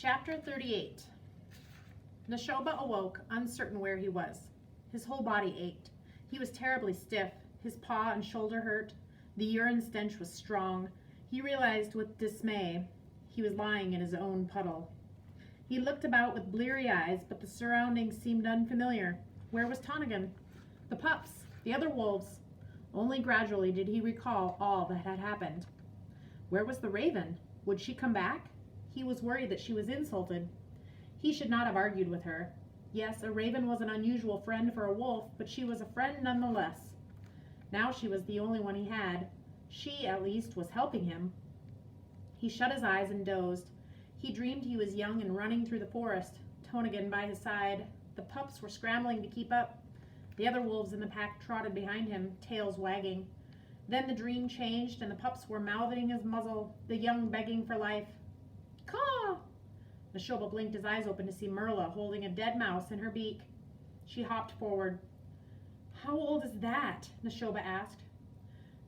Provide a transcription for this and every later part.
Chapter 38. Neshoba awoke, uncertain where he was. His whole body ached. He was terribly stiff. His paw and shoulder hurt. The urine stench was strong. He realized with dismay he was lying in his own puddle. He looked about with bleary eyes, but the surroundings seemed unfamiliar. Where was Tonigan? The pups? The other wolves? Only gradually did he recall all that had happened. Where was the raven? Would she come back? He was worried that she was insulted. He should not have argued with her. Yes, a raven was an unusual friend for a wolf, but she was a friend nonetheless. Now she was the only one he had. She, at least, was helping him. He shut his eyes and dozed. He dreamed he was young and running through the forest, Tonigan by his side. The pups were scrambling to keep up. The other wolves in the pack trotted behind him, tails wagging. Then the dream changed, and the pups were mouthing his muzzle, the young begging for life. Caw! Neshoba blinked his eyes open to see Merla holding a dead mouse in her beak. She hopped forward. How old is that? Neshoba asked.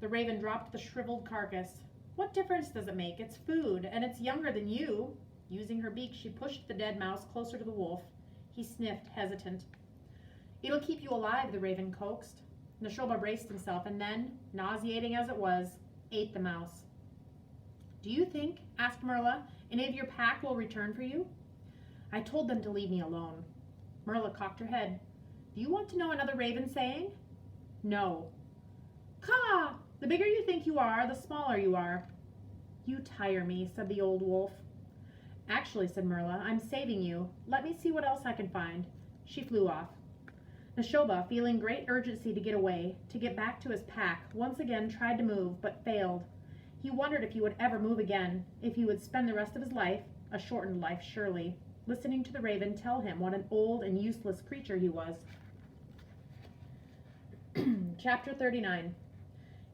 The raven dropped the shriveled carcass. What difference does it make? It's food, and it's younger than you. Using her beak, she pushed the dead mouse closer to the wolf. He sniffed, hesitant. It'll keep you alive, the raven coaxed. Neshoba braced himself and then, nauseating as it was, ate the mouse. Do you think, asked Merla, any of your pack will return for you? I told them to leave me alone. Merla cocked her head. Do you want to know another raven saying? No. Caw! The bigger you think you are, the smaller you are. You tire me, said the old wolf. Actually, said Merla, I'm saving you. Let me see what else I can find. She flew off. Neshoba, feeling great urgency to get away, to get back to his pack, once again tried to move, but failed. He wondered if he would ever move again, if he would spend the rest of his life, a shortened life surely, listening to the raven tell him what an old and useless creature he was. Chapter 39.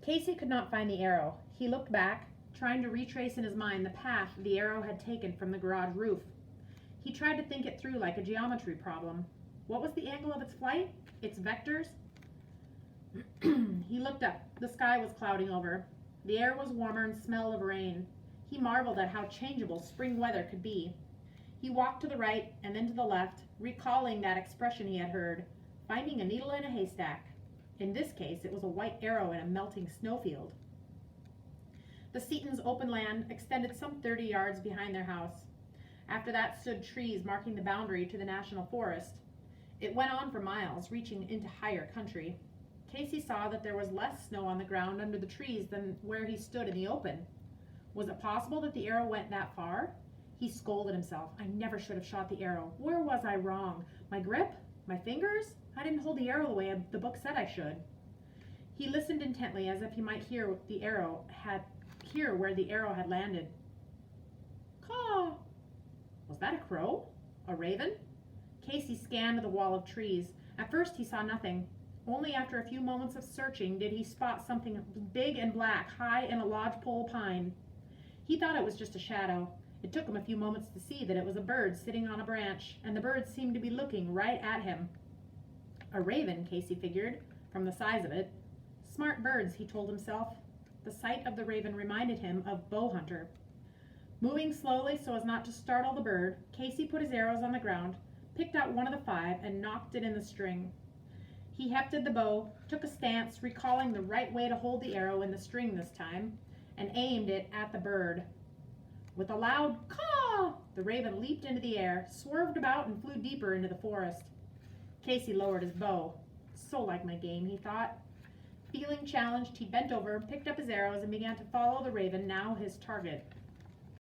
Casey could not find the arrow. He looked back, trying to retrace in his mind the path the arrow had taken from the garage roof. He tried to think it through like a geometry problem. What was the angle of its flight? Its vectors? He looked up. The sky was clouding over. The air was warmer and smelled of rain. He marveled at how changeable spring weather could be. He walked to the right and then to the left, recalling that expression he had heard, finding a needle in a haystack. In this case, it was a white arrow in a melting snowfield. The Seatons' open land extended some 30 yards behind their house. After that stood trees marking the boundary to the national forest. It went on for miles, reaching into higher country. Casey saw that there was less snow on the ground under the trees than where he stood in the open. Was it possible that the arrow went that far? He scolded himself. I never should have shot the arrow. Where was I wrong? My grip? My fingers? I didn't hold the arrow the way the book said I should. He listened intently as if he might hear where the arrow had landed. Caw! Was that a crow? A raven? Casey scanned the wall of trees. At first he saw nothing. Only after a few moments of searching did he spot something big and black high in a lodgepole pine. He thought it was just a shadow. It took him a few moments to see that it was a bird sitting on a branch, and the bird seemed to be looking right at him. A raven, Casey figured, from the size of it. Smart birds, he told himself. The sight of the raven reminded him of Bowhunter. Moving slowly so as not to startle the bird, Casey put his arrows on the ground, picked out one of the 5, and knocked it in the string. He hefted the bow, took a stance, recalling the right way to hold the arrow in the string this time, and aimed it at the bird. With a loud caw, the raven leaped into the air, swerved about, and flew deeper into the forest. Casey lowered his bow. So like my game, he thought. Feeling challenged, he bent over, picked up his arrows, and began to follow the raven, now his target.